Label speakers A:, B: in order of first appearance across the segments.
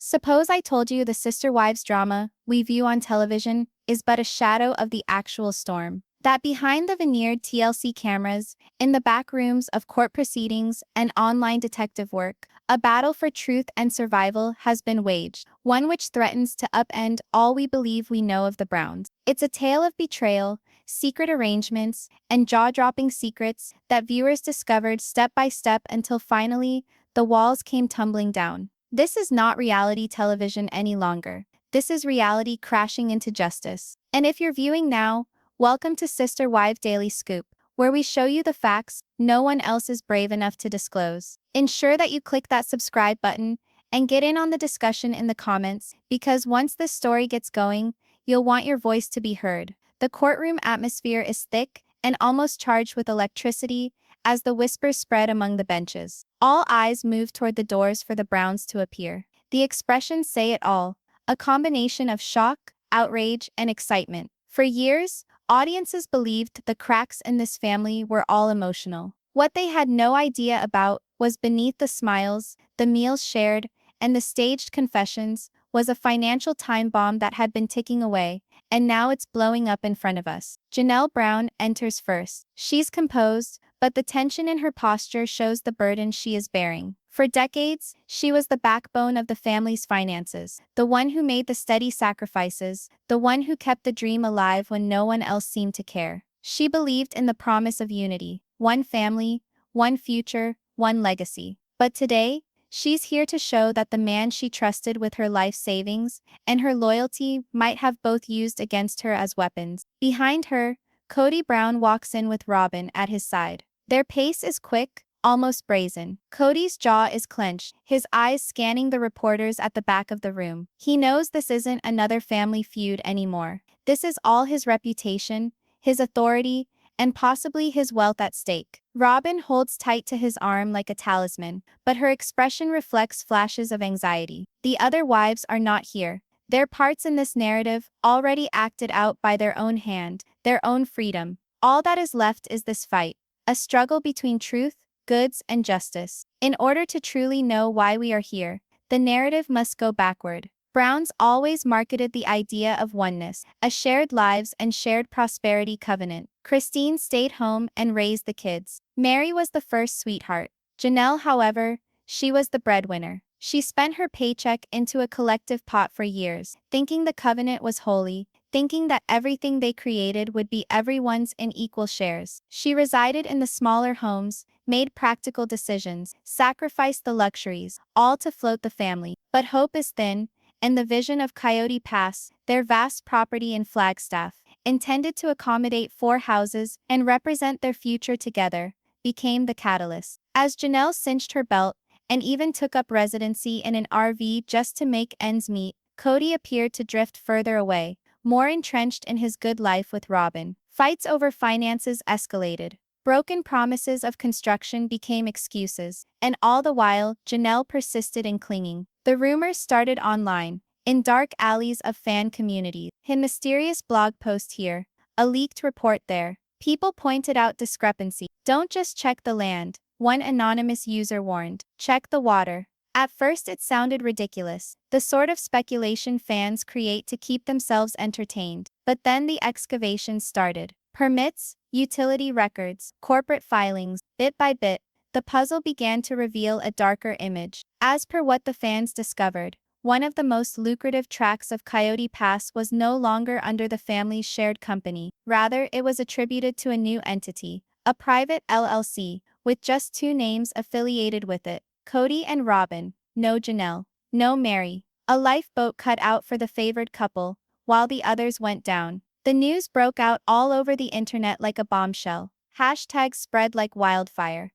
A: Suppose I told you the sister wives drama we view on television is but a shadow of the actual storm. That behind the veneered TLC cameras, in the back rooms of court proceedings and online detective work, a battle for truth and survival has been waged, one which threatens to upend all we believe we know of the Browns. It's a tale of betrayal, secret arrangements, and jaw-dropping secrets that viewers discovered step by step until finally, the walls came tumbling down. This is not reality television any longer. This is reality crashing into justice. And if you're viewing now, welcome to Sister Wife Daily Scoop, where we show you the facts no one else is brave enough to disclose. Ensure that you click that subscribe button and get in on the discussion in the comments, because once this story gets going, you'll want your voice to be heard. The courtroom atmosphere is thick and almost charged with electricity as the whispers spread among the benches. All eyes move toward the doors for the Browns to appear. The expressions say it all, a combination of shock, outrage, and excitement. For years, audiences believed the cracks in this family were all emotional. What they had no idea about was beneath the smiles, the meals shared, and the staged confessions was a financial time bomb that had been ticking away, and now it's blowing up in front of us. Janelle Brown enters first. She's composed, but the tension in her posture shows the burden she is bearing. For decades, she was the backbone of the family's finances, the one who made the steady sacrifices, the one who kept the dream alive when no one else seemed to care. She believed in the promise of unity, one family, one future, one legacy. But today, she's here to show that the man she trusted with her life savings and her loyalty might have both used against her as weapons. Behind her, Kody Brown walks in with Robyn at his side. Their pace is quick, almost brazen. Kody's jaw is clenched, his eyes scanning the reporters at the back of the room. He knows this isn't another family feud anymore. This is all his reputation, his authority, and possibly his wealth at stake. Robyn holds tight to his arm like a talisman, but her expression reflects flashes of anxiety. The other wives are not here. Their parts in this narrative already acted out by their own hand, their own freedom. All that is left is this fight, a struggle between truth, goods, and justice. In order to truly know why we are here, the narrative must go backward. Browns always marketed the idea of oneness, a shared lives and shared prosperity covenant. Christine stayed home and raised the kids. Mary was the first sweetheart. Janelle, however, she was the breadwinner. She spent her paycheck into a collective pot for years, thinking the covenant was holy, thinking that everything they created would be everyone's in equal shares. She resided in the smaller homes, made practical decisions, sacrificed the luxuries, all to float the family. But hope is thin, and the vision of Coyote Pass, their vast property in Flagstaff, intended to accommodate 4 houses and represent their future together, became the catalyst. As Janelle cinched her belt and even took up residency in an RV just to make ends meet, Kody appeared to drift further away, more entrenched in his good life with Robyn. Fights over finances escalated. Broken promises of construction became excuses, and all the while, Janelle persisted in clinging. The rumors started online, in dark alleys of fan communities. A mysterious blog post here, a leaked report there. People pointed out discrepancy. Don't just check the land, one anonymous user warned. Check the water. At first it sounded ridiculous, the sort of speculation fans create to keep themselves entertained. But then the excavations started. Permits, utility records, corporate filings, bit by bit, the puzzle began to reveal a darker image. As per what the fans discovered, one of the most lucrative tracts of Coyote Pass was no longer under the family's shared company. Rather, it was attributed to a new entity, a private LLC, with just 2 names affiliated with it: Kody and Robyn. No Janelle, no Mary. A lifeboat cut out for the favored couple, while the others went down. The news broke out all over the internet like a bombshell. Hashtags spread like wildfire.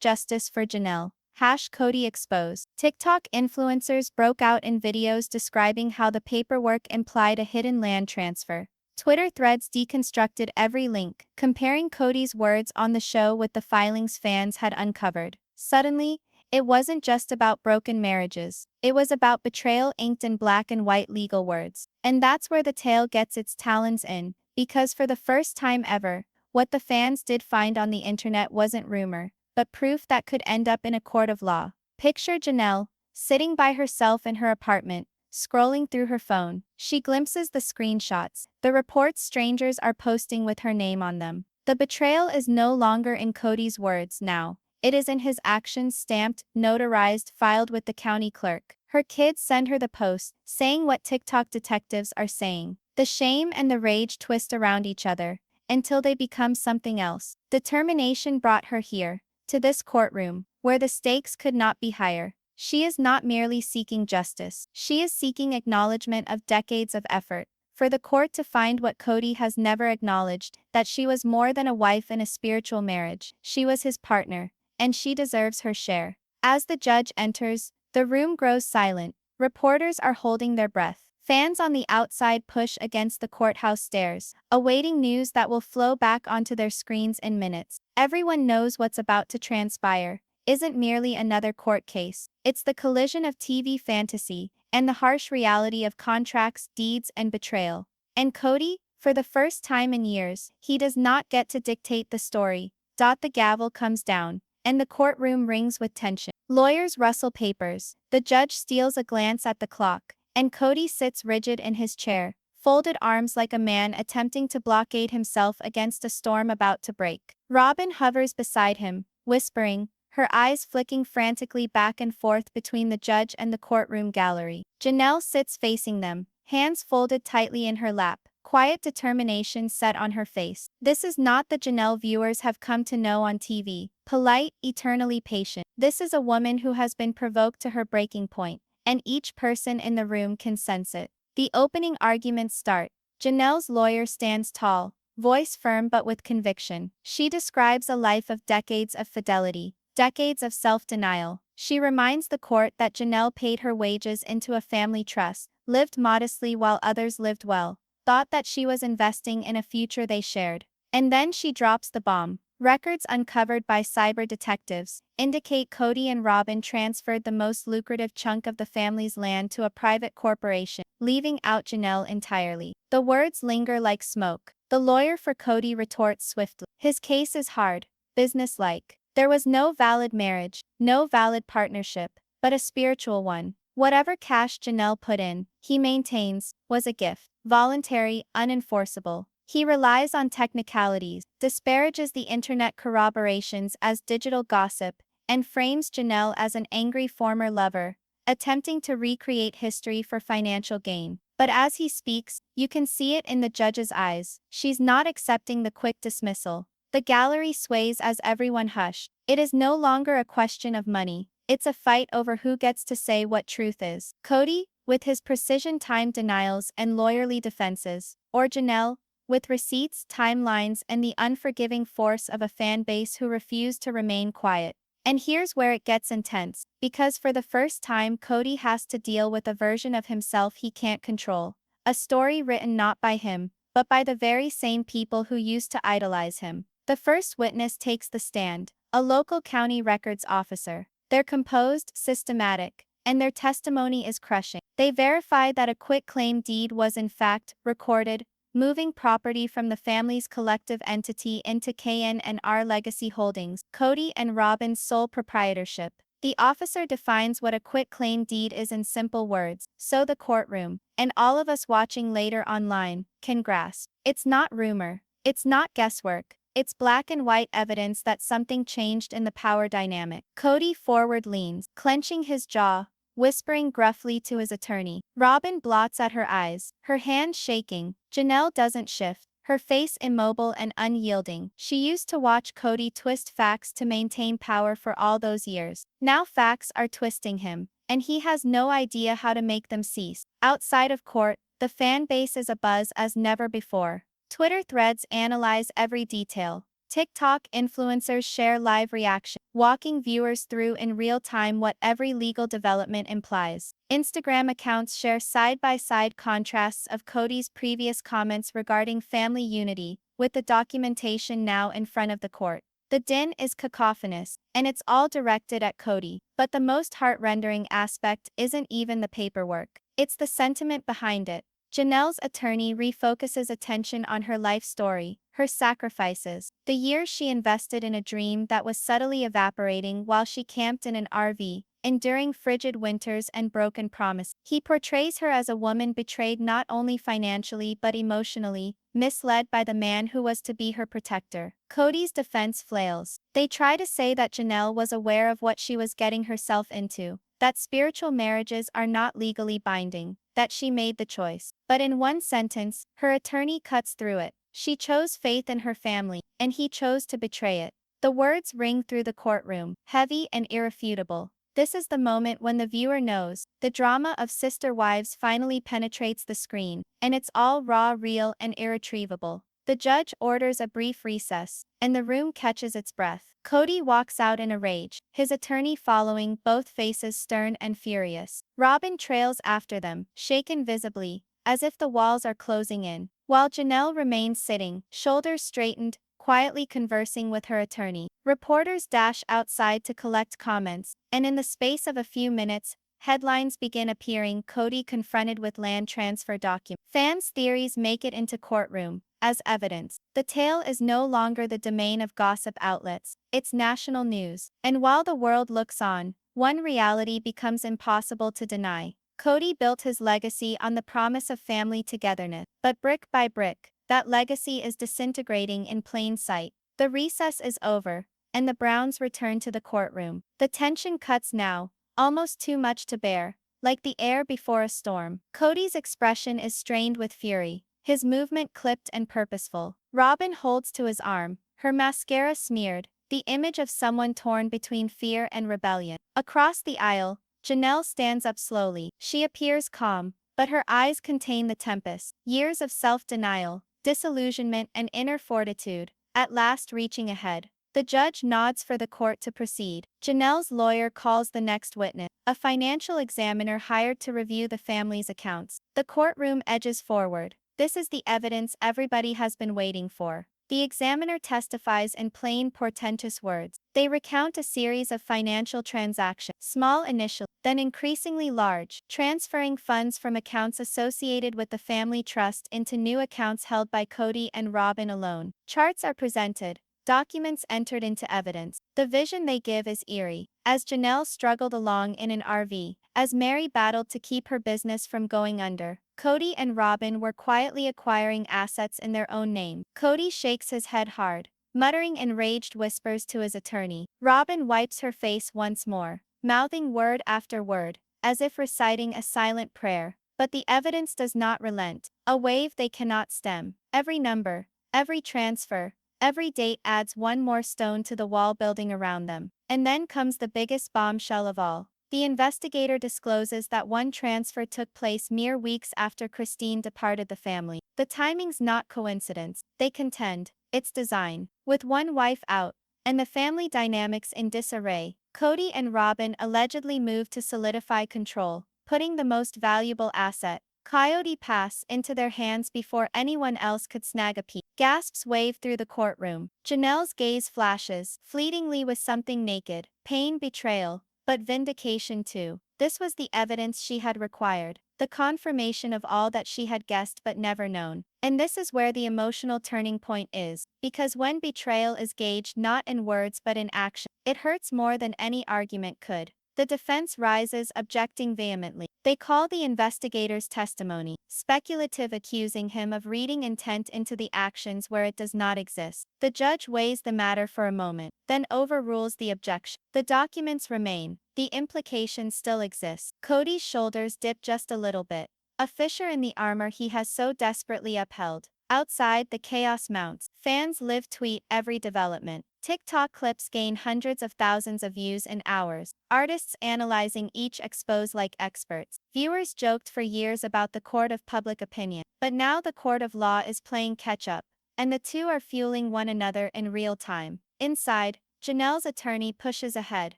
A: #Justice for Janelle. #Kody exposed. TikTok influencers broke out in videos describing how the paperwork implied a hidden land transfer. Twitter threads deconstructed every link, comparing Kody's words on the show with the filings fans had uncovered. Suddenly, it wasn't just about broken marriages. It was about betrayal inked in black and white legal words. And that's where the tale gets its talons in, because for the first time ever, what the fans did find on the internet wasn't rumor, but proof that could end up in a court of law. Picture Janelle, sitting by herself in her apartment, scrolling through her phone. She glimpses the screenshots, the reports strangers are posting with her name on them. The betrayal is no longer in Kody's words now. It is in his actions, stamped, notarized, filed with the county clerk. Her kids send her the post, saying what TikTok detectives are saying. The shame and the rage twist around each other, until they become something else. Determination brought her here, to this courtroom, where the stakes could not be higher. She is not merely seeking justice. She is seeking acknowledgement of decades of effort. For the court to find what Kody has never acknowledged, that she was more than a wife in a spiritual marriage. She was his partner, and she deserves her share. As the judge enters, the room grows silent. Reporters are holding their breath. Fans on the outside push against the courthouse stairs, awaiting news that will flow back onto their screens in minutes. Everyone knows what's about to transpire isn't merely another court case. It's the collision of TV fantasy and the harsh reality of contracts, deeds, and betrayal. And Kody, for the first time in years, he does not get to dictate the story. The gavel comes down, and the courtroom rings with tension. Lawyers rustle papers, the judge steals a glance at the clock, and Kody sits rigid in his chair, folded arms like a man attempting to blockade himself against a storm about to break. Robyn hovers beside him, whispering, her eyes flicking frantically back and forth between the judge and the courtroom gallery. Janelle sits facing them, hands folded tightly in her lap, quiet determination set on her face. This is not the Janelle viewers have come to know on TV, polite, eternally patient. This is a woman who has been provoked to her breaking point, and each person in the room can sense it. The opening arguments start. Janelle's lawyer stands tall, voice firm but with conviction. She describes a life of decades of fidelity, decades of self-denial. She reminds the court that Janelle paid her wages into a family trust, lived modestly while others lived well, thought that she was investing in a future they shared. And then she drops the bomb. Records uncovered by cyber detectives indicate Kody and Robyn transferred the most lucrative chunk of the family's land to a private corporation, leaving out Janelle entirely. The words linger like smoke. The lawyer for Kody retorts swiftly. His case is hard, businesslike. There was no valid marriage, no valid partnership, but a spiritual one. Whatever cash Janelle put in, he maintains, was a gift, voluntary, unenforceable. He relies on technicalities, disparages the internet corroborations as digital gossip, and frames Janelle as an angry former lover, attempting to recreate history for financial gain. But as he speaks, you can see it in the judge's eyes. She's not accepting the quick dismissal. The gallery sways as everyone hushed. It is no longer a question of money. It's a fight over who gets to say what truth is. Kody, with his precision-timed denials and lawyerly defenses, or Janelle, with receipts, timelines, and the unforgiving force of a fan base who refuse to remain quiet. And here's where it gets intense, because for the first time Kody has to deal with a version of himself he can't control. A story written not by him, but by the very same people who used to idolize him. The first witness takes the stand, a local county records officer. They're composed, systematic, and their testimony is crushing. They verify that a quitclaim deed was in fact recorded, moving property from the family's collective entity into K&R Legacy Holdings, Kody and Robyn's sole proprietorship. The officer defines what a quitclaim deed is in simple words, so the courtroom, and all of us watching later online, can grasp. It's not rumor. It's not guesswork. It's black and white evidence that something changed in the power dynamic. Kody forward leans, clenching his jaw, whispering gruffly to his attorney. Robyn blots at her eyes, her hand shaking. Janelle doesn't shift, her face immobile and unyielding. She used to watch Kody twist facts to maintain power for all those years. Now facts are twisting him, and he has no idea how to make them cease. Outside of court, the fan base is abuzz as never before. Twitter threads analyze every detail. TikTok influencers share live reaction, walking viewers through in real time what every legal development implies. Instagram accounts share side-by-side contrasts of Kody's previous comments regarding family unity, with the documentation now in front of the court. The din is cacophonous, and it's all directed at Kody. But the most heart-rendering aspect isn't even the paperwork. It's the sentiment behind it. Janelle's attorney refocuses attention on her life story, her sacrifices, the years she invested in a dream that was subtly evaporating while she camped in an RV, enduring frigid winters and broken promises. He portrays her as a woman betrayed not only financially but emotionally, misled by the man who was to be her protector. Kody's defense flails. They try to say that Janelle was aware of what she was getting herself into, that spiritual marriages are not legally binding, that she made the choice. But in one sentence, her attorney cuts through it. She chose faith in her family, and he chose to betray it. The words ring through the courtroom, heavy and irrefutable. This is the moment when the viewer knows the drama of sister wives finally penetrates the screen, and it's all raw, real, and irretrievable. The judge orders a brief recess, and the room catches its breath. Kody walks out in a rage, his attorney following, both faces stern and furious. Robyn trails after them, shaken visibly, as if the walls are closing in, while Janelle remains sitting, shoulders straightened, quietly conversing with her attorney. Reporters dash outside to collect comments, and in the space of a few minutes, headlines begin appearing. Kody confronted with land transfer documents. Fans' theories make it into courtroom as evidence. The tale is no longer the domain of gossip outlets, it's national news. And while the world looks on, one reality becomes impossible to deny. Kody built his legacy on the promise of family togetherness, but brick by brick, that legacy is disintegrating in plain sight. The recess is over, and the Browns return to the courtroom. The tension cuts now, almost too much to bear, like the air before a storm. Kody's expression is strained with fury, his movement clipped and purposeful. Robyn holds to his arm, her mascara smeared, the image of someone torn between fear and rebellion. Across the aisle, Janelle stands up slowly. She appears calm, but her eyes contain the tempest. Years of self-denial, disillusionment, and inner fortitude, at last reaching a head. The judge nods for the court to proceed. Janelle's lawyer calls the next witness, a financial examiner hired to review the family's accounts. The courtroom edges forward. This is the evidence everybody has been waiting for. The examiner testifies in plain, portentous words. They recount a series of financial transactions, small initially, then increasingly large, transferring funds from accounts associated with the family trust into new accounts held by Kody and Robyn alone. Charts are presented, documents entered into evidence. The vision they give is eerie. As Janelle struggled along in an RV, as Mary battled to keep her business from going under, Kody and Robyn were quietly acquiring assets in their own name. Kody shakes his head hard, muttering enraged whispers to his attorney. Robyn wipes her face once more, mouthing word after word, as if reciting a silent prayer. But the evidence does not relent, a wave they cannot stem. Every number, every transfer, every date adds one more stone to the wall building around them. And then comes the biggest bombshell of all. The investigator discloses that one transfer took place mere weeks after Christine departed the family. The timing's not coincidence, they contend, it's design. With one wife out, and the family dynamics in disarray, Kody and Robyn allegedly moved to solidify control, putting the most valuable asset, Coyote Pass, into their hands before anyone else could snag a piece. Gasps wave through the courtroom. Janelle's gaze flashes, fleetingly, with something naked, pain, betrayal, but vindication too. This was the evidence she had required, the confirmation of all that she had guessed but never known. And this is where the emotional turning point is, because when betrayal is gauged not in words but in action, it hurts more than any argument could. The defense rises, objecting vehemently. They call the investigator's testimony speculative, accusing him of reading intent into the actions where it does not exist. The judge weighs the matter for a moment, then overrules the objection. The documents remain. The implication still exists. Kody's shoulders dip just a little bit, a fissure in the armor he has so desperately upheld. Outside, the chaos mounts. Fans live tweet every development. TikTok clips gain hundreds of thousands of views in hours. Artists analyzing each expose like experts. Viewers joked for years about the court of public opinion, but now the court of law is playing catch-up, and the two are fueling one another in real time. Inside, Janelle's attorney pushes ahead,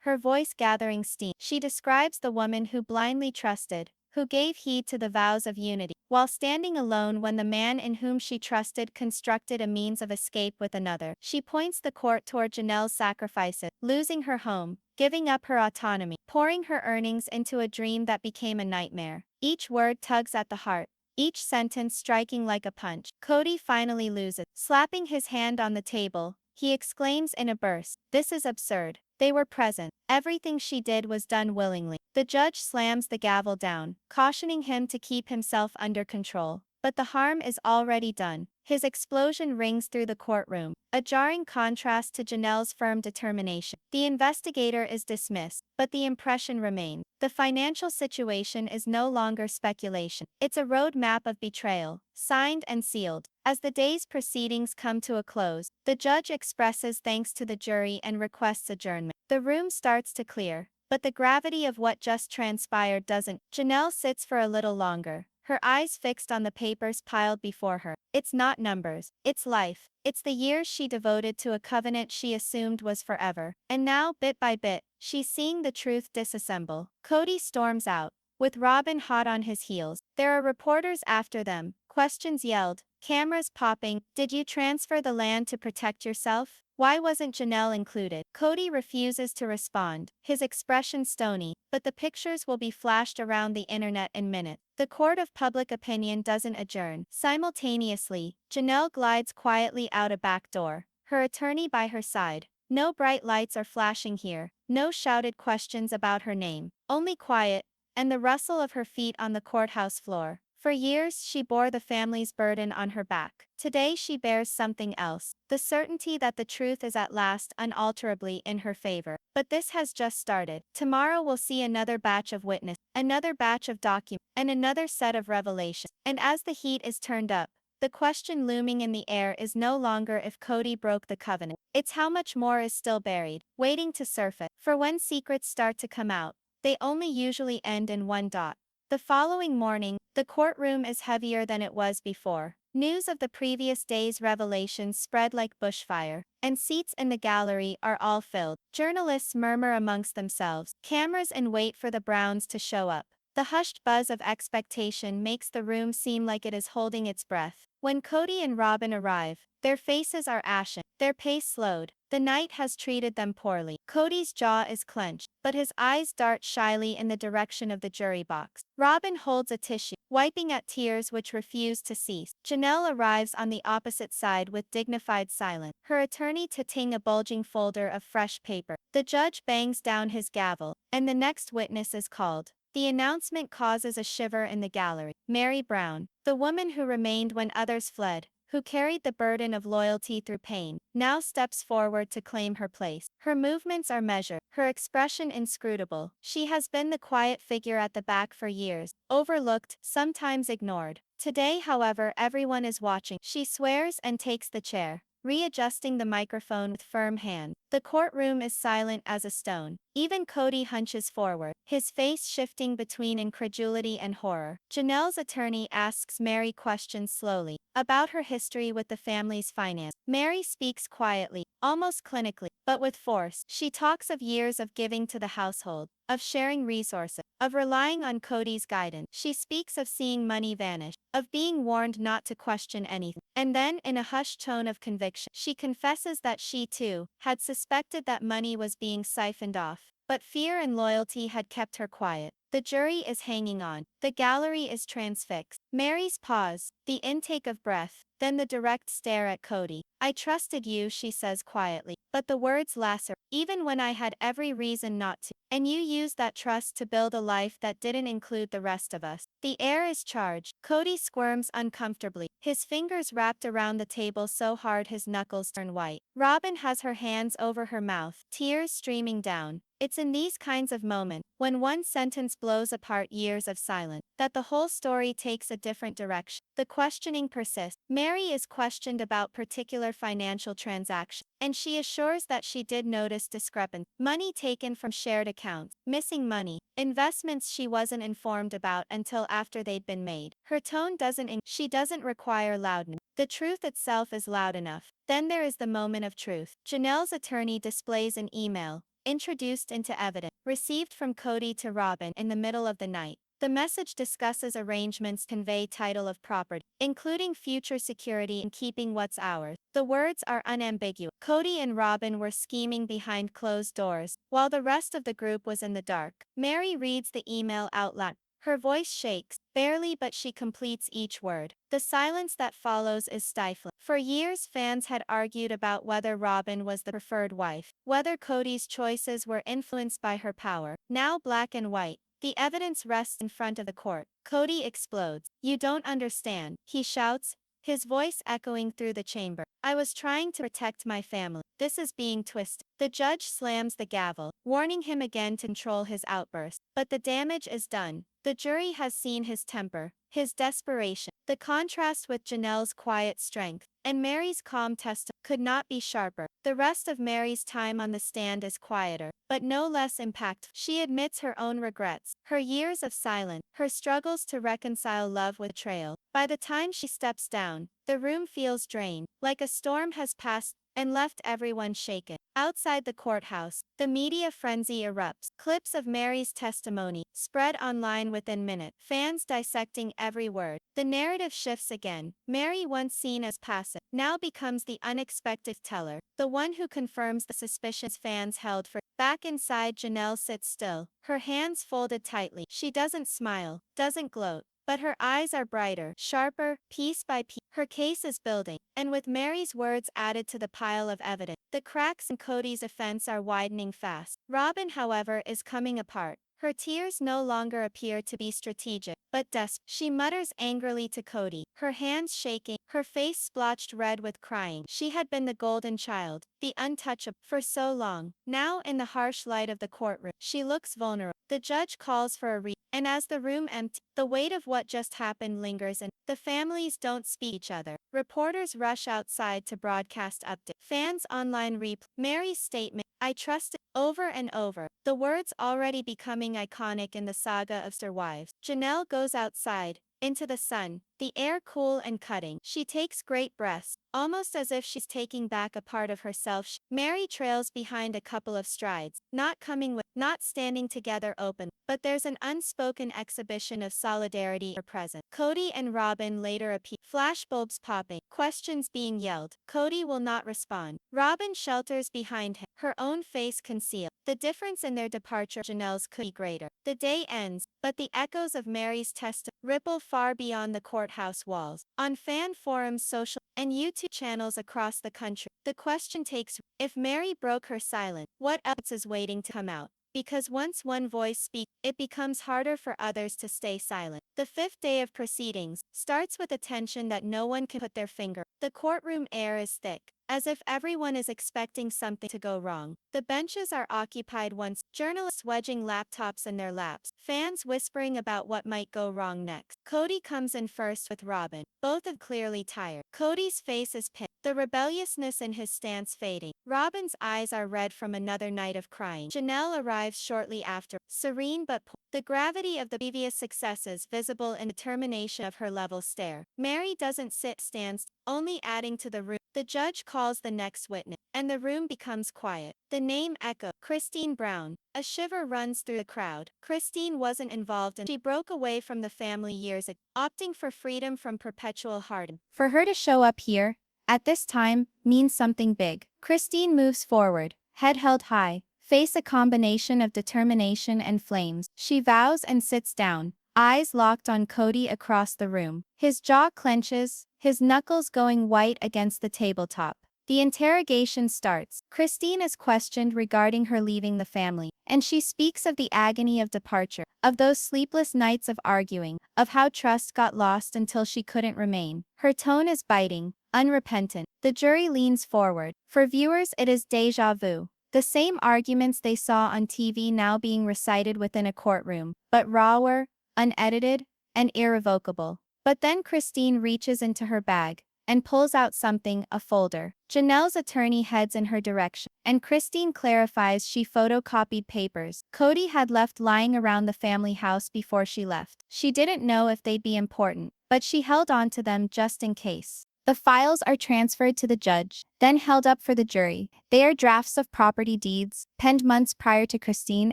A: her voice gathering steam. She describes the woman who blindly trusted, who gave heed to the vows of unity, while standing alone when the man in whom she trusted constructed a means of escape with another. She points the court toward Janelle's sacrifices, losing her home, giving up her autonomy, pouring her earnings into a dream that became a nightmare. Each word tugs at the heart, each sentence striking like a punch. Kody finally loses. Slapping his hand on the table, he exclaims in a burst, "This is absurd. They were present. Everything she did was done willingly. The judge slams the gavel down, cautioning him to keep himself under control. But the harm is already done. His explosion rings through the courtroom, a jarring contrast to Janelle's firm determination. The investigator is dismissed, but the impression remains. The financial situation is no longer speculation. It's a roadmap of betrayal, signed and sealed. As the day's proceedings come to a close, the judge expresses thanks to the jury and requests adjournment. The room starts to clear, but the gravity of what just transpired doesn't. Janelle sits for a little longer, her eyes fixed on the papers piled before her. It's not numbers, it's life. It's the years she devoted to a covenant she assumed was forever. And now, bit by bit, she's seeing the truth disassemble. Kody storms out, with Robyn hot on his heels. There are reporters after them, questions yelled, cameras popping. Did you transfer the land to protect yourself? Why wasn't Janelle included? Kody refuses to respond, his expression stony, but the pictures will be flashed around the internet in minutes. The court of public opinion doesn't adjourn. Simultaneously, Janelle glides quietly out a back door, her attorney by her side. No bright lights are flashing here, no shouted questions about her name, only quiet, and the rustle of her feet on the courthouse floor. For years she bore the family's burden on her back. Today she bears something else, the certainty that the truth is at last unalterably in her favor. But this has just started. Tomorrow we'll see another batch of witness, another batch of documents, and another set of revelations. And as the heat is turned up, the question looming in the air is no longer if Kody broke the covenant. It's how much more is still buried, waiting to surface. For when secrets start to come out, they only usually end in one dot. The following morning, the courtroom is heavier than it was before. News of the previous day's revelations spread like bushfire, and seats in the gallery are all filled. Journalists murmur amongst themselves, cameras in wait for the Browns to show up. The hushed buzz of expectation makes the room seem like it is holding its breath. When Kody and Robyn arrive, their faces are ashen, their pace slowed. The night has treated them poorly. Kody's jaw is clenched, but his eyes dart shyly in the direction of the jury box. Robyn holds a tissue, wiping at tears which refuse to cease. Janelle arrives on the opposite side with dignified silence, her attorney taking a bulging folder of fresh paper. The judge bangs down his gavel, and the next witness is called. The announcement causes a shiver in the gallery. Mary Brown, the woman who remained when others fled, who carried the burden of loyalty through pain, now steps forward to claim her place. Her movements are measured, her expression inscrutable. She has been the quiet figure at the back for years, overlooked, sometimes ignored. Today, however, everyone is watching. She swears and takes the chair, readjusting the microphone with firm hand. The courtroom is silent as a stone. Even Kody hunches forward, his face shifting between incredulity and horror. Janelle's attorney asks Mary questions slowly, about her history with the family's finance. Mary speaks quietly, almost clinically, but with force. She talks of years of giving to the household, of sharing resources, of relying on Kody's guidance. She speaks of seeing money vanish, of being warned not to question anything. And then, in a hushed tone of conviction, she confesses that she too had suspected that money was being siphoned off, but fear and loyalty had kept her quiet. The jury is hanging on. The gallery is transfixed. Mary's pause, the intake of breath, then the direct stare at Kody. I trusted you, she says quietly, but the words lacerate, even when I had every reason not to. And you used that trust to build a life that didn't include the rest of us. The air is charged. Kody squirms uncomfortably, his fingers wrapped around the table so hard his knuckles turn white. Robyn has her hands over her mouth, tears streaming down. It's in these kinds of moments, when one sentence blows apart years of silence, that the whole story takes a different direction. The questioning persists. Mary is questioned about particular financial transactions, and she assures that she did notice discrepancy. Money taken from shared accounts, missing money, investments she wasn't informed about until after they'd been made. Her tone she doesn't require loudness. The truth itself is loud enough. Then there is the moment of truth. Janelle's attorney displays an email, introduced into evidence, received from Kody to Robyn in the middle of the night. The message discusses arrangements to convey title of property, including future security and keeping what's ours. The words are unambiguous. Kody and Robyn were scheming behind closed doors, while the rest of the group was in the dark. Mary reads the email out loud. Her voice shakes, barely, but she completes each word. The silence that follows is stifling. For years, fans had argued about whether Robyn was the preferred wife, whether Kody's choices were influenced by her power. Now, black and white, the evidence rests in front of the court. Kody explodes. "You don't understand," he shouts, his voice echoing through the chamber. "I was trying to protect my family. This is being twisted." The judge slams the gavel, warning him again to control his outburst. But the damage is done. The jury has seen his temper, his desperation. The contrast with Janelle's quiet strength and Mary's calm testimony could not be sharper. The rest of Mary's time on the stand is quieter, but no less impactful. She admits her own regrets, her years of silence, her struggles to reconcile love with betrayal. By the time she steps down, the room feels drained, like a storm has passed and left everyone shaken. Outside the courthouse, the media frenzy erupts. Clips of Mary's testimony spread online within minutes, fans dissecting every word. The narrative shifts again. Mary, once seen as passive, now becomes the unexpected teller, the one who confirms the suspicions fans held for. Back inside, Janelle sits still, her hands folded tightly. She doesn't smile, doesn't gloat, but her eyes are brighter, sharper, piece by piece. Her case is building, and with Mary's words added to the pile of evidence, the cracks in Kody's offense are widening fast. Robyn, however, is coming apart. Her tears no longer appear to be strategic, but desperate. She mutters angrily to Kody, her hands shaking, her face splotched red with crying. She had been the golden child, the untouchable, for so long. Now, in the harsh light of the courtroom, she looks vulnerable. The judge calls for a and as the room empties, the weight of what just happened lingers, and the families don't speak each other. Reporters rush outside to broadcast updates. Fans online replay Mary's statement, "I trusted," over and over, the words already becoming iconic in the saga of Sister Wives. Janelle goes outside, into the sun, the air cool and cutting. She takes great breaths, almost as if she's taking back a part of herself. Mary trails behind a couple of strides, not coming with, not standing together open, but there's an unspoken exhibition of solidarity or presence. Kody and Robyn later appear, flashbulbs popping, questions being yelled. Kody will not respond. Robyn shelters behind him, her own face concealed. The difference in their departure, Janelle's, could be greater. The day ends, but the echoes of Mary's testimony ripple far beyond the courthouse walls. On fan forums, social, and YouTube channels across the country, the question takes, if Mary broke her silence, what else is waiting to come out? Because once one voice speaks, it becomes harder for others to stay silent. The fifth day of proceedings starts with a tension that no one can put their finger on. The courtroom air is thick, as if everyone is expecting something to go wrong. The benches are occupied once, journalists wedging laptops in their laps, fans whispering about what might go wrong next. Kody comes in first with Robyn, both are clearly tired. Kody's face is pinned, the rebelliousness in his stance fading. Robyn's eyes are red from another night of crying. Janelle arrives shortly after, serene but the gravity of the previous successes visible in the determination of her level stare. Mary doesn't sit, stands, only adding to the room. The judge calls the next witness, and the room becomes quiet. The name echoes, Kody Brown. A shiver runs through the crowd. Kody wasn't involved, and she broke away from the family years ago, opting for freedom from perpetual hardening. For her to show up here, at this time, means something big. Kody moves forward, head held high, face a combination of determination and flames. She vows and sits down, eyes locked on Kody across the room. His jaw clenches, his knuckles going white against the tabletop. The interrogation starts. Kody is questioned regarding her leaving the family, and she speaks of the agony of departure, of those sleepless nights of arguing, of how trust got lost until she couldn't remain. Her tone is biting, unrepentant. The jury leans forward. For viewers, it is déjà vu. The same arguments they saw on TV now being recited within a courtroom, but rawer, unedited, and irrevocable. But then Kody reaches into her bag and pulls out something, a folder. Janelle's attorney heads in her direction, and Kody clarifies she photocopied papers Kody had left lying around the family house before she left. She didn't know if they'd be important, but she held on to them just in case. The files are transferred to the judge, then held up for the jury. They are drafts of property deeds, penned months prior to Kody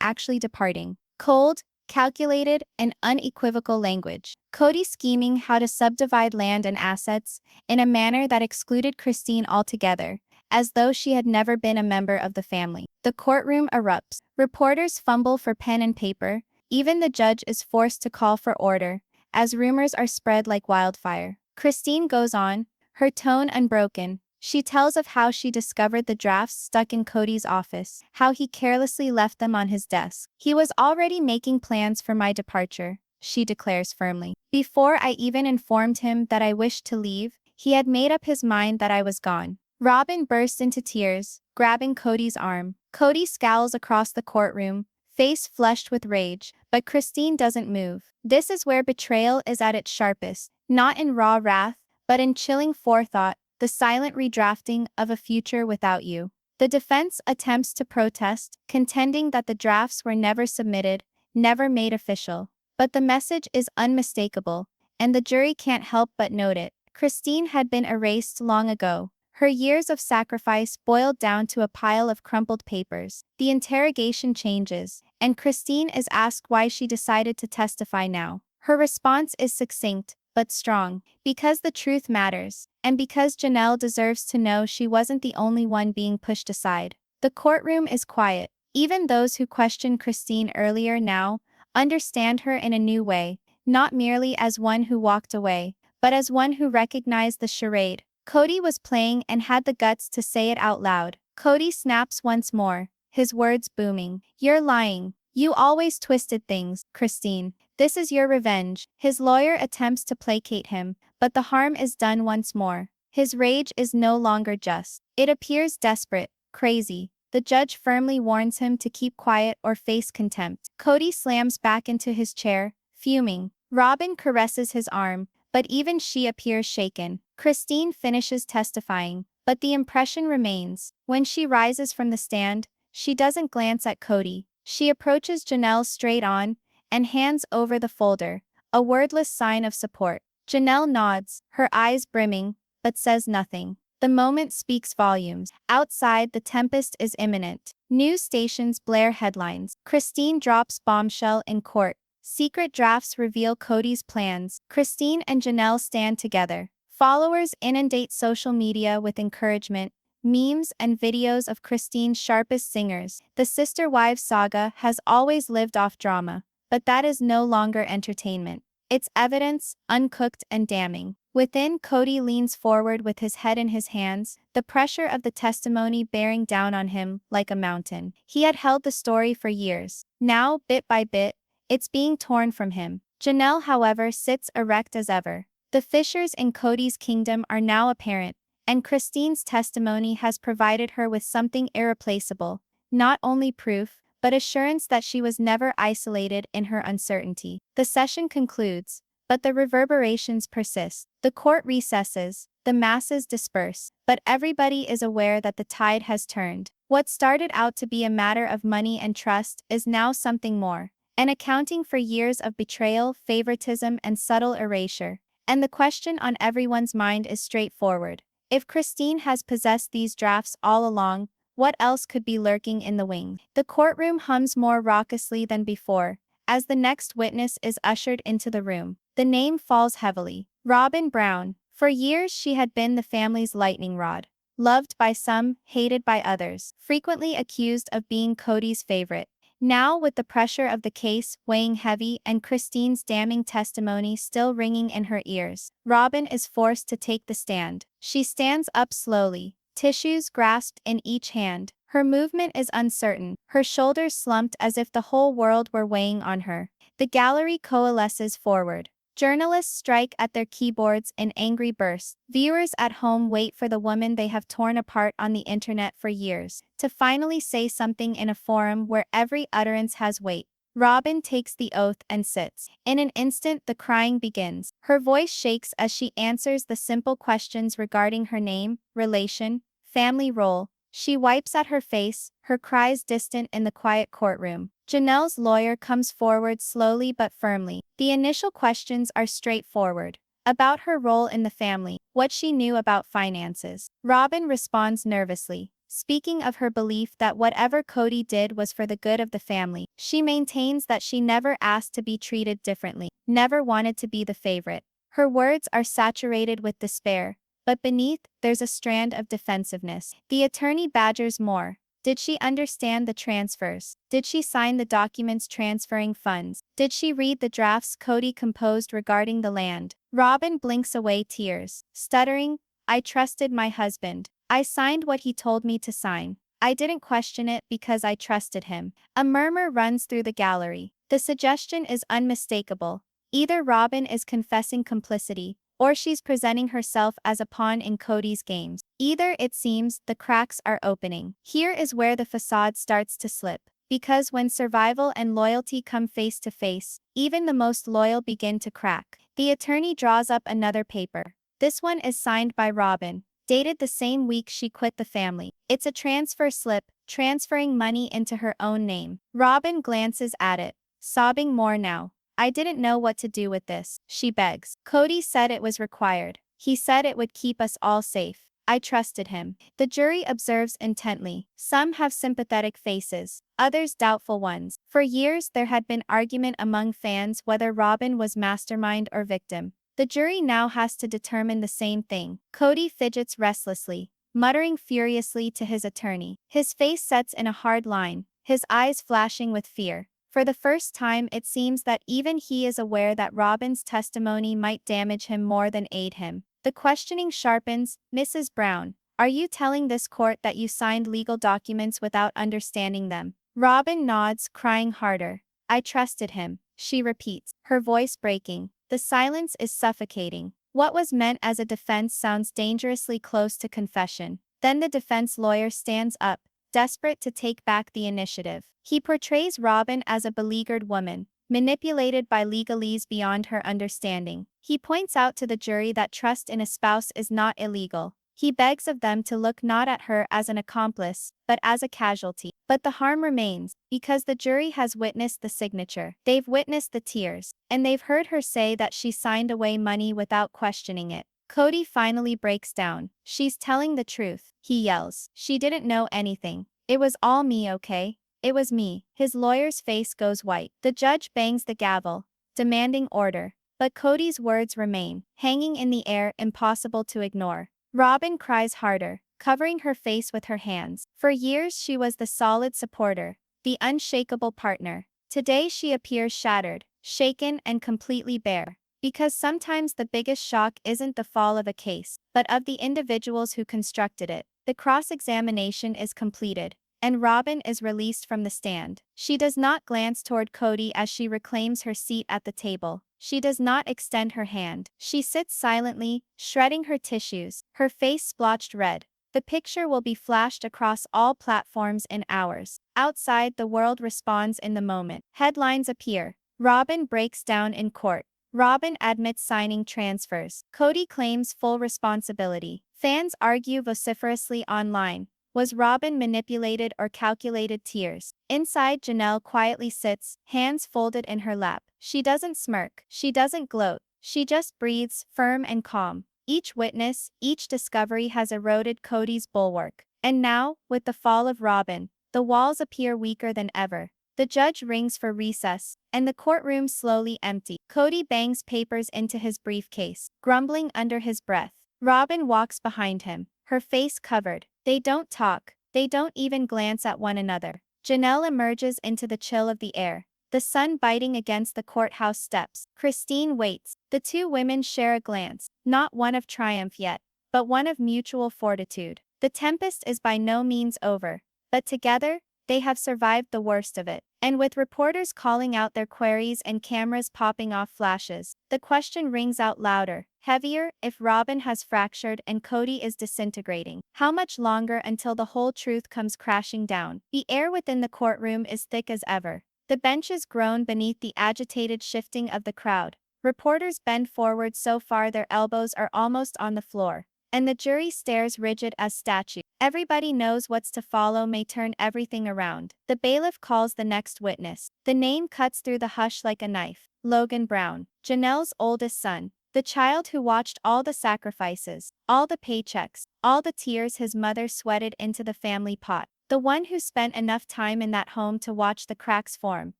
A: actually departing. Cold, calculated, and unequivocal language. Kody scheming how to subdivide land and assets in a manner that excluded Kody altogether, as though she had never been a member of the family. The courtroom erupts. Reporters fumble for pen and paper, Even the judge is forced to call for order, as rumors are spread like wildfire. Christine goes on, her tone unbroken. She tells of how she discovered the drafts stuck in Kody's office, how he carelessly left them on his desk. He was already making plans for my departure, she declares firmly. Before I even informed him that I wished to leave, he had made up his mind that I was gone. Robyn burst into tears, grabbing Kody's arm. Kody scowls across the courtroom, face flushed with rage, but Christine doesn't move. This is where betrayal is at its sharpest, not in raw wrath, but in chilling forethought, the silent redrafting of a future without you. The defense attempts to protest, contending that the drafts were never submitted, never made official. But the message is unmistakable, and the jury can't help but note it. Christine had been erased long ago. Her years of sacrifice boiled down to a pile of crumpled papers. The interrogation changes, and Christine is asked why she decided to testify now. Her response is succinct, but strong. Because the truth matters, and because Janelle deserves to know she wasn't the only one being pushed aside. The courtroom is quiet. Even those who questioned Christine earlier now understand her in a new way, not merely as one who walked away, but as one who recognized the charade Kody was playing and had the guts to say it out loud. Kody snaps once more, his words booming. You're lying. You always twisted things, Christine. This is your revenge. His lawyer attempts to placate him, but the harm is done once more. His rage is no longer just. It appears desperate, crazy. The judge firmly warns him to keep quiet or face contempt. Kody slams back into his chair, fuming. Robyn caresses his arm, but even she appears shaken. Christine finishes testifying, but the impression remains. When she rises from the stand, she doesn't glance at Kody. She approaches Janelle straight on and hands over the folder, a wordless sign of support. Janelle nods, her eyes brimming, but says nothing. The moment speaks volumes. Outside, the tempest is imminent. News stations blare headlines. Christine drops bombshell in court. Secret drafts reveal Kody's plans. Christine and Janelle stand together. Followers inundate social media with encouragement, memes and videos of Christine's sharpest singers. The sister wives saga has always lived off drama, but that is no longer entertainment. It's evidence, uncooked and damning. Within, Kody leans forward with his head in his hands, the pressure of the testimony bearing down on him like a mountain. He had held the story for years. Now, bit by bit, it's being torn from him. Janelle, however, sits erect as ever. The fissures in Kody's kingdom are now apparent, and Christine's testimony has provided her with something irreplaceable, not only proof, but assurance that she was never isolated in her uncertainty. The session concludes, but the reverberations persist. The court recesses, the masses disperse, but everybody is aware that the tide has turned. What started out to be a matter of money and trust is now something more, an accounting for years of betrayal, favoritism, and subtle erasure. And the question on everyone's mind is straightforward. If Christine has possessed these drafts all along, what else could be lurking in the wing? The courtroom hums more raucously than before, as the next witness is ushered into the room. The name falls heavily. Robyn Brown. For years she had been the family's lightning rod. Loved by some, hated by others, frequently accused of being Kody's favorite. Now, with the pressure of the case weighing heavy and Christine's damning testimony still ringing in her ears, Robyn is forced to take the stand. She stands up slowly, tissues grasped in each hand. Her movement is uncertain, her shoulders slumped as if the whole world were weighing on her. The gallery coalesces forward. Journalists strike at their keyboards in angry bursts. Viewers at home wait for the woman they have torn apart on the internet for years to finally say something in a forum where every utterance has weight. Robyn takes the oath and sits. In an instant, the crying begins. Her voice shakes as she answers the simple questions regarding her name, relation, family role. She wipes at her face, her cries distant in the quiet courtroom. Janelle's lawyer comes forward slowly but firmly. The initial questions are straightforward. About her role in the family, what she knew about finances. Robyn responds nervously, speaking of her belief that whatever Kody did was for the good of the family. She maintains that she never asked to be treated differently, never wanted to be the favorite. Her words are saturated with despair, but beneath, there's a strand of defensive. The attorney badgers more. Did she understand the transfers? Did she sign the documents transferring funds? Did she read the drafts Kody composed regarding the land? Robyn blinks away tears, stuttering, I trusted my husband. I signed what he told me to sign. I didn't question it because I trusted him. A murmur runs through the gallery. The suggestion is unmistakable. Either Robyn is confessing complicity, or she's presenting herself as a pawn in Kody's games. Either, it seems, the cracks are opening. Here is where the facade starts to slip. Because when survival and loyalty come face to face, even the most loyal begin to crack. The attorney draws up another paper. This one is signed by Robyn, dated the same week she quit the family. It's a transfer slip, transferring money into her own name. Robyn glances at it, sobbing more now. I didn't know what to do with this, she begs. Kody said it was required. He said it would keep us all safe. I trusted him. The jury observes intently. Some have sympathetic faces, others doubtful ones. For years there had been argument among fans whether Robyn was mastermind or victim. The jury now has to determine the same thing. Kody fidgets restlessly, muttering furiously to his attorney. His face sets in a hard line, his eyes flashing with fear. For the first time, it seems that even he is aware that Robyn's testimony might damage him more than aid him. The questioning sharpens. Mrs. Brown, are you telling this court that you signed legal documents without understanding them? Robyn nods, crying harder. I trusted him, she repeats, her voice breaking. The silence is suffocating. What was meant as a defense sounds dangerously close to confession. Then the defense lawyer stands up, desperate to take back the initiative. He portrays Robyn as a beleaguered woman, manipulated by legalese beyond her understanding. He points out to the jury that trust in a spouse is not illegal. He begs of them to look not at her as an accomplice, but as a casualty. But the harm remains, because the jury has witnessed the signature. They've witnessed the tears, and they've heard her say that she signed away money without questioning it. Kody finally breaks down. She's telling the truth, he yells. She didn't know anything. It was all me, okay? It was me. His lawyer's face goes white. The judge bangs the gavel, demanding order. But Kody's words remain, hanging in the air, impossible to ignore. Robyn cries harder, covering her face with her hands. For years she was the solid supporter, the unshakable partner. Today she appears shattered, shaken and completely bare. Because sometimes the biggest shock isn't the fall of a case, but of the individuals who constructed it. The cross-examination is completed, and Robyn is released from the stand. She does not glance toward Kody as she reclaims her seat at the table. She does not extend her hand. She sits silently, shredding her tissues, her face splotched red. The picture will be flashed across all platforms in hours. Outside, the world responds in the moment. Headlines appear. Robyn breaks down in court. Robyn admits signing transfers. Kody claims full responsibility. Fans argue vociferously online. Was Robyn manipulated or calculated? Tears. Inside, Janelle quietly sits, hands folded in her lap. She doesn't smirk. She doesn't gloat. She just breathes, firm and calm. Each witness, each discovery has eroded Kody's bulwark. And now, with the fall of Robyn, the walls appear weaker than ever. The judge rings for recess, and the courtroom slowly empty. Kody bangs papers into his briefcase, grumbling under his breath. Robyn walks behind him, her face covered. They don't talk. They don't even glance at one another. Janelle emerges into the chill of the air, the sun biting against the courthouse steps. Christine waits. The two women share a glance, not one of triumph yet, but one of mutual fortitude. The tempest is by no means over, but together, they have survived the worst of it. And with reporters calling out their queries and cameras popping off flashes, the question rings out louder, heavier. If Robyn has fractured and Kody is disintegrating, how much longer until the whole truth comes crashing down? The air within the courtroom is thick as ever. The benches groan beneath the agitated shifting of the crowd. Reporters bend forward so far their elbows are almost on the floor, and the jury stares rigid as statues. Everybody knows what's to follow may turn everything around. The bailiff calls the next witness. The name cuts through the hush like a knife. Logan Brown, Janelle's oldest son, the child who watched all the sacrifices, all the paychecks, all the tears his mother sweated into the family pot. The one who spent enough time in that home to watch the cracks form,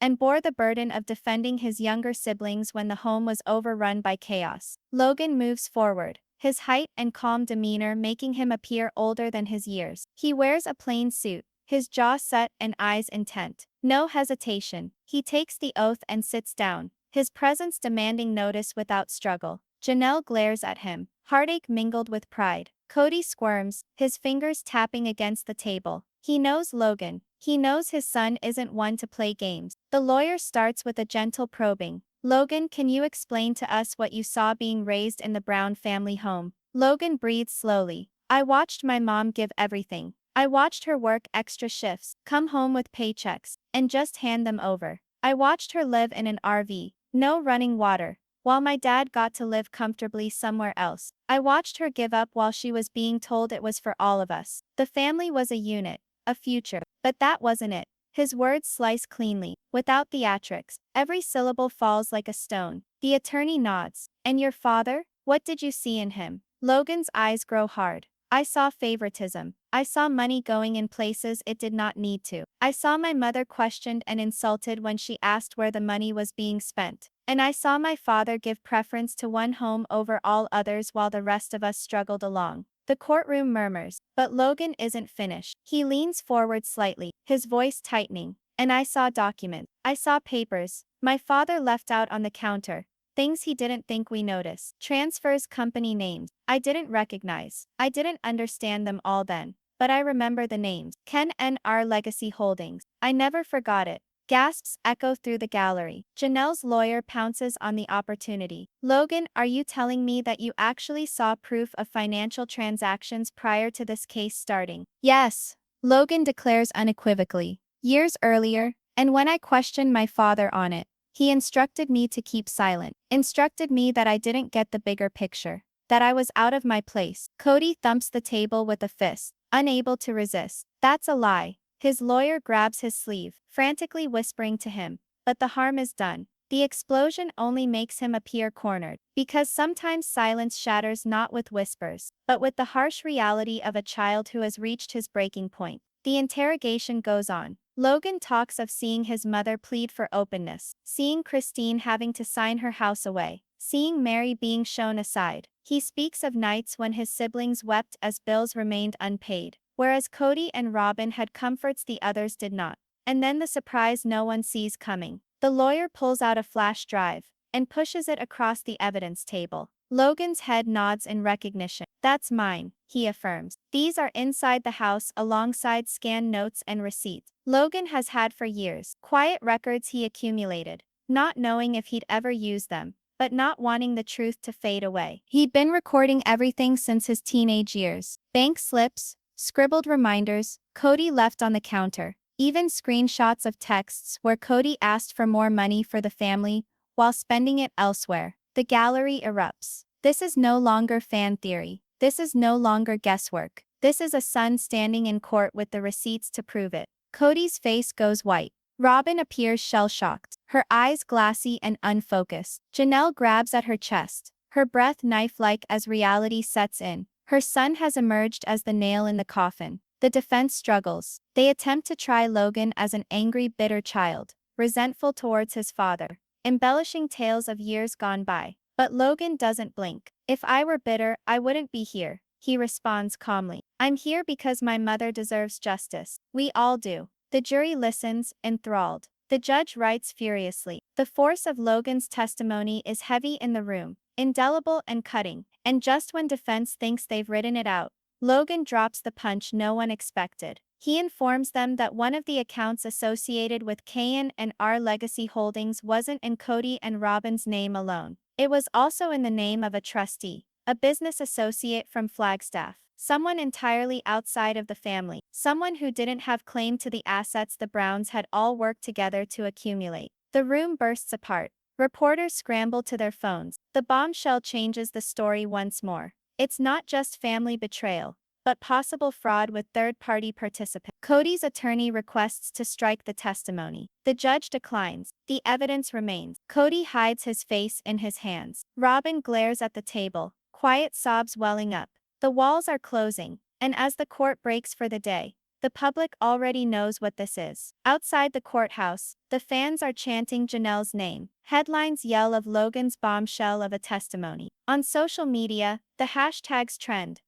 A: and bore the burden of defending his younger siblings when the home was overrun by chaos. Logan moves forward, his height and calm demeanor making him appear older than his years. He wears a plain suit, his jaw set and eyes intent. No hesitation. He takes the oath and sits down, his presence demanding notice without struggle. Janelle glares at him, heartache mingled with pride. Kody squirms, his fingers tapping against the table. He knows Logan. He knows his son isn't one to play games. The lawyer starts with a gentle probing. Logan, can you explain to us what you saw being raised in the Brown family home? Logan breathes slowly. I watched my mom give everything. I watched her work extra shifts, come home with paychecks, and just hand them over. I watched her live in an RV, no running water, while my dad got to live comfortably somewhere else. I watched her give up while she was being told it was for all of us. The family was a unit, a future. But that wasn't it. His words slice cleanly, without theatrics. Every syllable falls like a stone. The attorney nods. And your father? What did you see in him? Logan's eyes grow hard. I saw favoritism. I saw money going in places it did not need to. I saw my mother questioned and insulted when she asked where the money was being spent. And I saw my father give preference to one home over all others while the rest of us struggled along. The courtroom murmurs, but Logan isn't finished. He leans forward slightly, his voice tightening. And I saw documents. I saw papers. My father left out on the counter. Things he didn't think we noticed. Transfers, company names. I didn't recognize. I didn't understand them all then. But I remember the names. Ken and R Legacy Holdings. I never forgot it. Gasps echo through the gallery. Janelle's lawyer pounces on the opportunity. Logan, are you telling me that you actually saw proof of financial transactions prior to this case starting? Yes, Logan declares unequivocally. Years earlier, and when I questioned my father on it, he instructed me to keep silent, instructed me that I didn't get the bigger picture, that I was out of my place. Kody thumps the table with a fist, unable to resist. That's a lie. His lawyer grabs his sleeve, frantically whispering to him, but the harm is done. The explosion only makes him appear cornered, because sometimes silence shatters not with whispers, but with the harsh reality of a child who has reached his breaking point. The interrogation goes on. Logan talks of seeing his mother plead for openness, seeing Christine having to sign her house away, seeing Mary being shown aside. He speaks of nights when his siblings wept as bills remained unpaid, whereas Kody and Robyn had comforts the others did not. And then the surprise no one sees coming. The lawyer pulls out a flash drive and pushes it across the evidence table. Logan's head nods in recognition. That's mine, he affirms. These are inside the house alongside scanned notes and receipts Logan has had for years. Quiet records he accumulated, not knowing if he'd ever use them, but not wanting the truth to fade away. He'd been recording everything since his teenage years. Bank slips, scribbled reminders, Kody left on the counter, even screenshots of texts where Kody asked for more money for the family while spending it elsewhere. The gallery erupts. This is no longer fan theory. This is no longer guesswork. This is a son standing in court with the receipts to prove it. Kody's face goes white. Robyn appears shell-shocked, her eyes glassy and unfocused. Janelle grabs at her chest, her breath knife-like as reality sets in. Her son has emerged as the nail in the coffin. The defense struggles. They attempt to try Logan as an angry, bitter child, resentful towards his father, embellishing tales of years gone by. But Logan doesn't blink. If I were bitter, I wouldn't be here, he responds calmly. I'm here because my mother deserves justice. We all do. The jury listens, enthralled. The judge writes furiously. The force of Logan's testimony is heavy in the room, indelible and cutting, and just when defense thinks they've written it out, Logan drops the punch no one expected. He informs them that one of the accounts associated with Kody and R Legacy Holdings wasn't in Kody and Robyn's name alone. It was also in the name of a trustee, a business associate from Flagstaff, someone entirely outside of the family, someone who didn't have claim to the assets the Browns had all worked together to accumulate. The room bursts apart. Reporters scramble to their phones. The bombshell changes the story once more. It's not just family betrayal, but possible fraud with third-party participants. Kody's attorney requests to strike the testimony. The judge declines. The evidence remains. Kody hides his face in his hands. Robyn glares at the table, quiet sobs welling up. The walls are closing, and as the court breaks for the day, the public already knows what this is. Outside the courthouse, the fans are chanting Janelle's name. Headlines yell of Logan's bombshell of a testimony. On social media, the hashtags trend.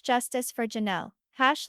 A: #Justice for Janelle.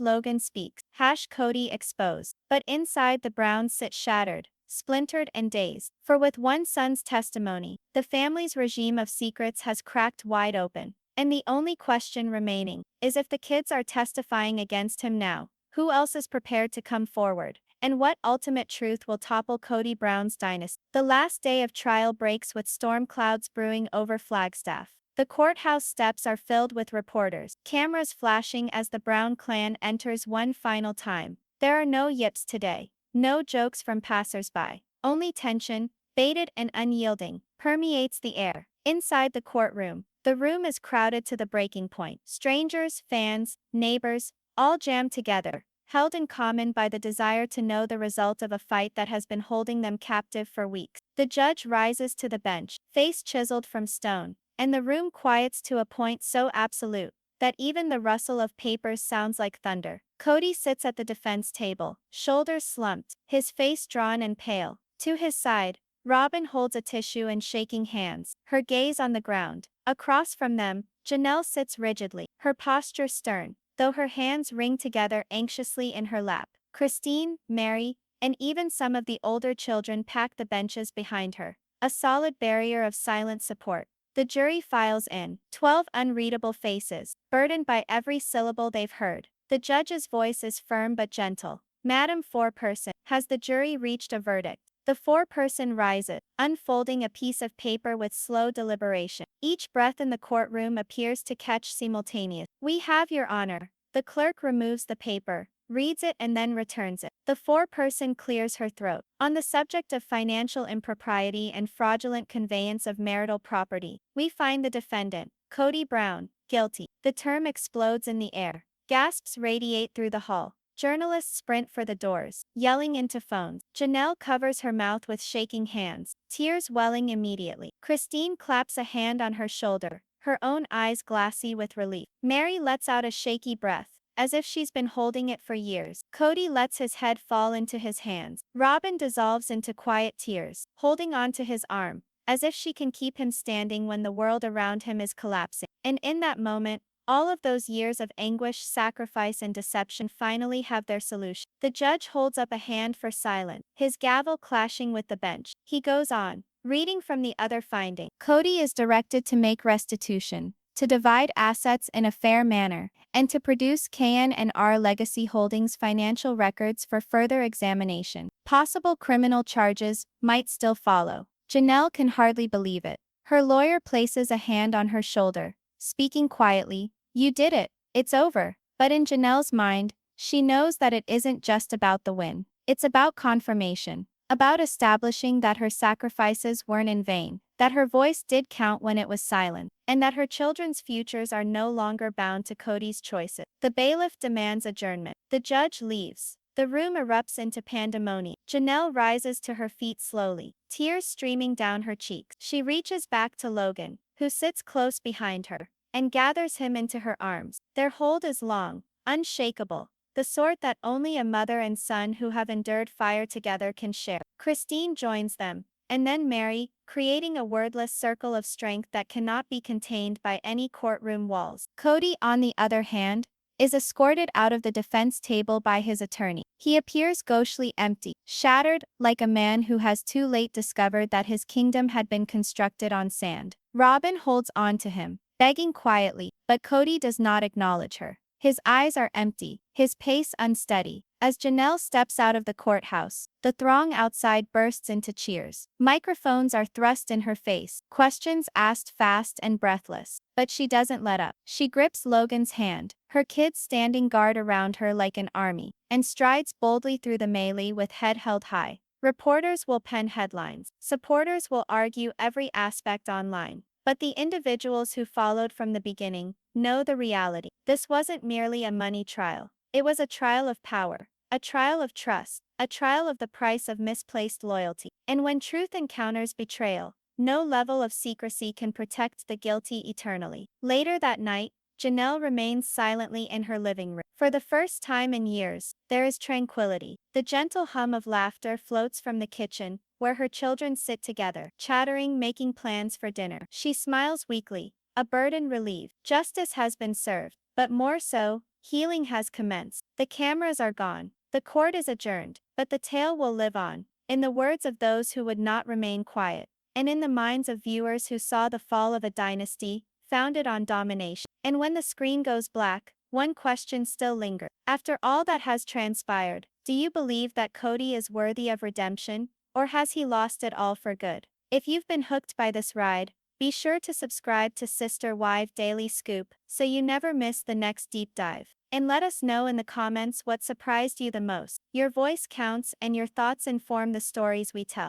A: Logan speaks. Kody exposed. But inside the Browns sit shattered, splintered and dazed. For with one son's testimony, the family's regime of secrets has cracked wide open. And the only question remaining is if the kids are testifying against him now, who else is prepared to come forward? And what ultimate truth will topple Kody Brown's dynasty? The last day of trial breaks with storm clouds brewing over Flagstaff. The courthouse steps are filled with reporters, cameras flashing as the Brown clan enters one final time. There are no yips today, no jokes from passers-by. Only tension, bated and unyielding, permeates the air. Inside the courtroom, the room is crowded to the breaking point. Strangers, fans, neighbors, all jammed together, held in common by the desire to know the result of a fight that has been holding them captive for weeks. The judge rises to the bench, face chiseled from stone, and the room quiets to a point so absolute that even the rustle of papers sounds like thunder. Kody sits at the defense table, shoulders slumped, his face drawn and pale. To his side, Robyn holds a tissue and shaking hands, her gaze on the ground. Across from them, Janelle sits rigidly, her posture stern, though her hands ring together anxiously in her lap. Christine, Mary, and even some of the older children pack the benches behind her, a solid barrier of silent support. The jury files in, 12 unreadable faces, burdened by every syllable they've heard. The judge's voice is firm but gentle. Madam Foreperson, has the jury reached a verdict? The foreperson rises, unfolding a piece of paper with slow deliberation. Each breath in the courtroom appears to catch simultaneously. We have your honor. The clerk removes the paper, reads it and then returns it. The foreperson clears her throat. On the subject of financial impropriety and fraudulent conveyance of marital property, we find the defendant, Kody Brown, guilty. The term explodes in the air. Gasps radiate through the hall. Journalists sprint for the doors, yelling into phones. Janelle covers her mouth with shaking hands, tears welling immediately. Christine claps a hand on her shoulder, her own eyes glassy with relief. Mary lets out a shaky breath, as if she's been holding it for years. Kody lets his head fall into his hands. Robyn dissolves into quiet tears, holding onto his arm, as if she can keep him standing when the world around him is collapsing. And in that moment, all of those years of anguish, sacrifice and deception finally have their solution. The judge holds up a hand for silence, his gavel clashing with the bench. He goes on, reading from the other finding. Kody is directed to make restitution, to divide assets in a fair manner, and to produce K&R Legacy Holdings financial records for further examination. Possible criminal charges might still follow. Janelle can hardly believe it. Her lawyer places a hand on her shoulder, speaking quietly. You did it. It's over. But in Janelle's mind, she knows that it isn't just about the win. It's about confirmation, about establishing that her sacrifices weren't in vain, that her voice did count when it was silent, and that her children's futures are no longer bound to Kody's choices. The bailiff demands adjournment. The judge leaves. The room erupts into pandemonium. Janelle rises to her feet slowly, tears streaming down her cheeks. She reaches back to Logan, who sits close behind her, and gathers him into her arms. Their hold is long, unshakable, the sort that only a mother and son who have endured fire together can share. Christine joins them, and then Mary, creating a wordless circle of strength that cannot be contained by any courtroom walls. Kody, on the other hand, is escorted out of the defense table by his attorney. He appears gauchily empty, shattered, like a man who has too late discovered that his kingdom had been constructed on sand. Robyn holds on to him, begging quietly, but Kody does not acknowledge her. His eyes are empty, his pace unsteady. As Janelle steps out of the courthouse, the throng outside bursts into cheers. Microphones are thrust in her face, questions asked fast and breathless. But she doesn't let up. She grips Logan's hand, her kids standing guard around her like an army, and strides boldly through the melee with head held high. Reporters will pen headlines. Supporters will argue every aspect online. But the individuals who followed from the beginning know the reality. This wasn't merely a money trial. It was a trial of power, a trial of trust, a trial of the price of misplaced loyalty. And when truth encounters betrayal, no level of secrecy can protect the guilty eternally. Later that night, Janelle remains silently in her living room. For the first time in years, there is tranquility. The gentle hum of laughter floats from the kitchen, where her children sit together, chattering, making plans for dinner. She smiles weakly, a burden relieved. Justice has been served, but more so, Healing has commenced. The cameras are gone. The court is adjourned. But the tale will live on, in the words of those who would not remain quiet, and in the minds of viewers who saw the fall of a dynasty, founded on domination. And when the screen goes black, one question still lingers. After all that has transpired, do you believe that Kody is worthy of redemption, or has he lost it all for good? If you've been hooked by this ride, be sure to subscribe to Sister Wife Daily Scoop so you never miss the next deep dive. And let us know in the comments what surprised you the most. Your voice counts and your thoughts inform the stories we tell.